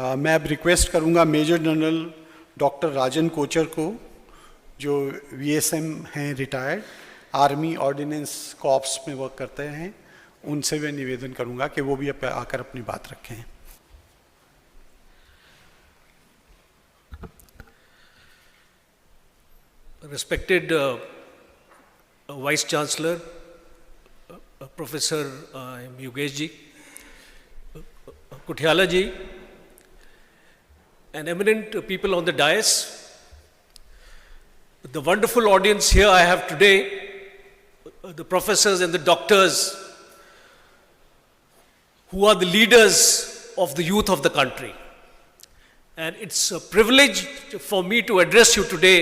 मैं अब रिक्वेस्ट करूंगा मेजर जनरल डॉक्टर राजन कोचर को, जो वीएसएम हैं रिटायर्ड, आर्मी ऑर्डिनेंस कॉर्प्स में वर्क करते हैं, उनसे मैं निवेदन करूंगा कि वो भी आकर अपनी बात रखें। Respected Vice Chancellor, Professor Yogesh ji, Kutiala ji, and eminent people on the dais, the wonderful audience here I have today, the professors and the doctors who are the leaders of the youth of the country. And it's a privilege for me to address you today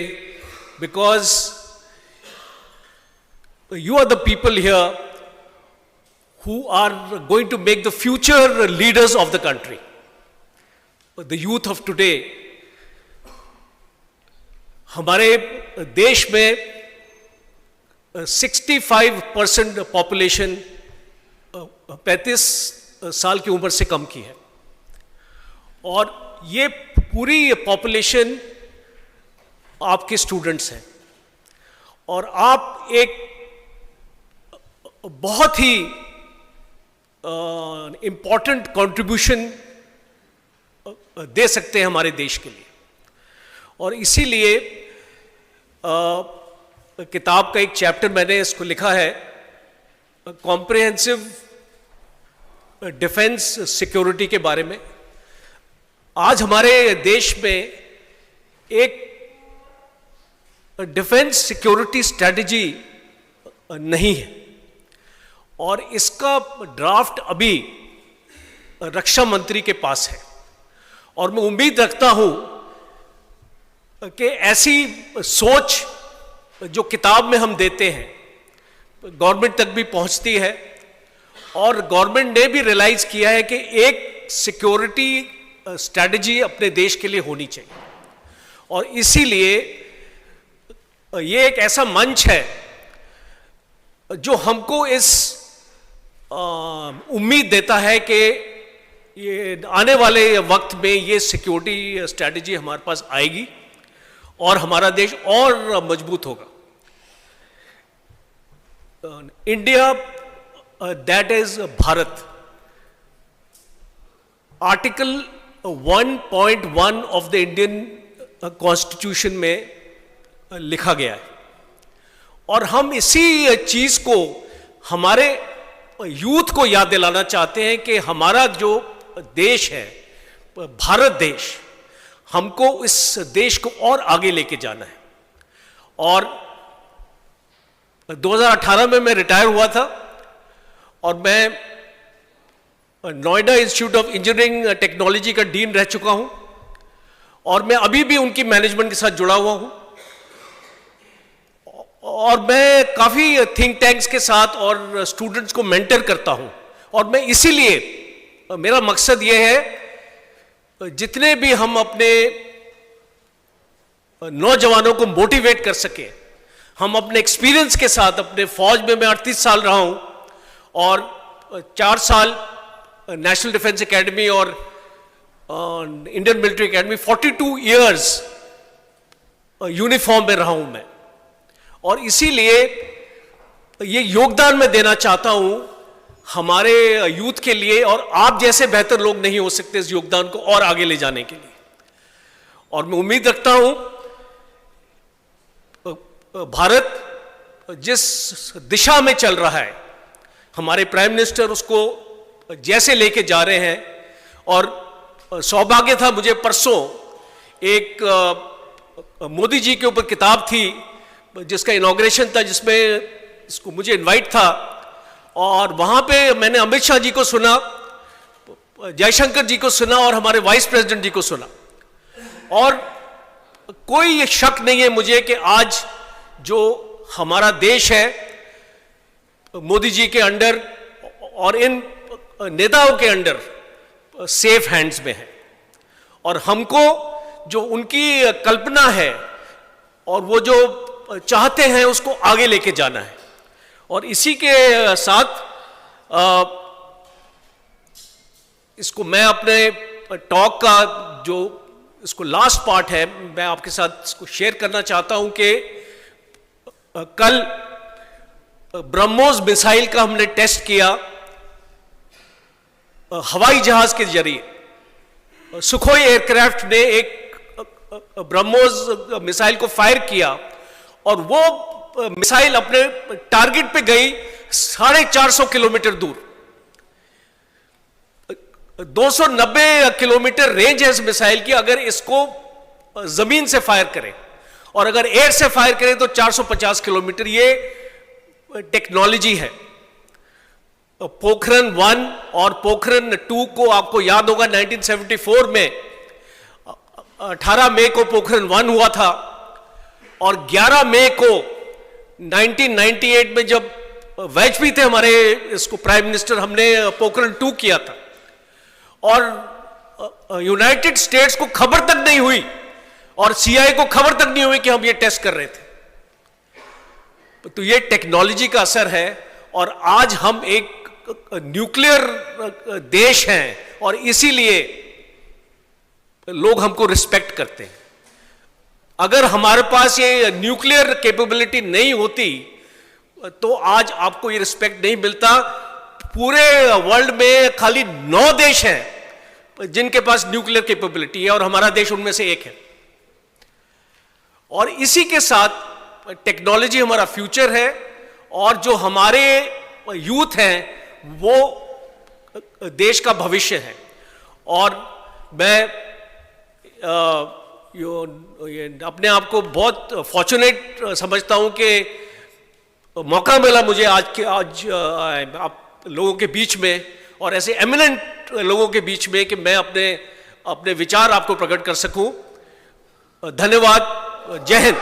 because you are the people here who are going to make the future leaders of the country. The youth of today, हमारे देश में 65% population 35 साल की उम्र से कम की है, और ये पूरी पॉपुलेशन आपके स्टूडेंट्स हैं, और आप एक बहुत ही इम्पॉर्टेंट कंट्रीब्यूशन दे सकते हैं हमारे देश के लिए। और इसीलिए किताब का एक चैप्टर मैंने इसको लिखा है, कॉम्प्रिहेंसिव डिफेंस सिक्योरिटी के बारे में। आज हमारे देश में एक डिफेंस सिक्योरिटी स्ट्रैटेजी नहीं है, और इसका ड्राफ्ट अभी रक्षा मंत्री के पास है, और मैं उम्मीद रखता हूं कि ऐसी सोच जो किताब में हम देते हैं गवर्नमेंट तक भी पहुंचती है, और गवर्नमेंट ने भी रियलाइज किया है कि एक सिक्योरिटी स्ट्रैटेजी अपने देश के लिए होनी चाहिए। और इसीलिए ये एक ऐसा मंच है जो हमको इस उम्मीद देता है कि ये आने वाले वक्त में ये सिक्योरिटी स्ट्रैटेजी हमारे पास आएगी और हमारा देश और मजबूत होगा। India, that is Bharat, article 1.1 of the Indian constitution में लिखा गया है, और हम इसी चीज को हमारे यूथ को याद दिलाना चाहते हैं कि हमारा जो देश है, भारत देश, हमको इस देश को और आगे लेके जाना है। और 2018 में मैं रिटायर हुआ था, और मैं Noida institute of engineering technology का डीन रह चुका हूं, और मैं अभी भी उनकी मैनेजमेंट के साथ जुड़ा हुआ हूं, और मैं काफ़ी थिंक टैंक्स के साथ और स्टूडेंट्स को मेंटर करता हूं। और मैं इसीलिए, मेरा मकसद ये है जितने भी हम अपने नौजवानों को मोटिवेट कर सके, हम अपने एक्सपीरियंस के साथ, अपने फौज में मैं 38 साल रहा हूं, और 4 साल नेशनल डिफेंस एकेडमी और Indian military academy, 42 years uniform में रहा हूं मैं। और इसीलिए ये योगदान मैं देना चाहता हूं हमारे यूथ के लिए, और आप जैसे बेहतर लोग नहीं हो सकते इस योगदान को और आगे ले जाने के लिए। और मैं उम्मीद रखता हूं भारत जिस दिशा में चल रहा है, हमारे प्राइम मिनिस्टर उसको जैसे लेके जा रहे हैं, और सौभाग्य था मुझे परसों एक मोदी जी के ऊपर किताब थी जिसका इनॉग्रेशन था, जिसमें इसको मुझे इनवाइट था, और वहां पे मैंने अमित शाह जी को सुना, जयशंकर जी को सुना, और हमारे वाइस प्रेसिडेंट जी को सुना। और कोई शक नहीं है मुझे कि आज जो हमारा देश है मोदी जी के अंडर और इन नेताओं के अंडर सेफ हैंड्स में है, और हमको जो उनकी कल्पना है और वो जो चाहते हैं उसको आगे लेके जाना है। और इसी के साथ इसको मैं अपने टॉक का जो इसको लास्ट पार्ट है, मैं आपके साथ इसको शेयर करना चाहता हूं कि कल ब्रह्मोस मिसाइल का हमने टेस्ट किया हवाई जहाज के जरिए। सुखोई एयरक्राफ्ट ने एक ब्रह्मोस मिसाइल को फायर किया और वो मिसाइल अपने टारगेट पे गई 450 किलोमीटर दूर। 290 किलोमीटर रेंज है इस मिसाइल की। अगर इसको जमीन से फायर करें और अगर एयर से फायर करें तो 450 किलोमीटर। ये टेक्नोलॉजी है। पोखरण 1 और पोखरण 2 को आपको याद होगा 1974 में 18 मई को पोखरण 1 हुआ था और 11 मई को 1998 में जब वाजपेयी थे हमारे इसको प्राइम मिनिस्टर, हमने पोखरण 2 किया था और यूनाइटेड स्टेट्स को खबर तक नहीं हुई और CIA को खबर तक नहीं हुई कि हम ये टेस्ट कर रहे थे। तो ये टेक्नोलॉजी का असर है और आज हम एक न्यूक्लियर देश हैं और इसीलिए लोग हमको रिस्पेक्ट करते हैं। अगर हमारे पास ये न्यूक्लियर कैपेबिलिटी नहीं होती तो आज आपको ये रिस्पेक्ट नहीं मिलता। पूरे वर्ल्ड में खाली 9 देश हैं जिनके पास न्यूक्लियर कैपेबिलिटी है और हमारा देश उनमें से एक है। और इसी के साथ टेक्नोलॉजी हमारा फ्यूचर है और जो हमारे यूथ हैं वो देश का भविष्य है। और मैं अपने आप को बहुत फॉर्चुनेट समझता हूं कि मौका मिला मुझे आज आप लोगों के बीच में और ऐसे एमिनेंट लोगों के बीच में कि मैं अपने विचार आपको प्रकट कर सकूं। धन्यवाद। जय हिंद।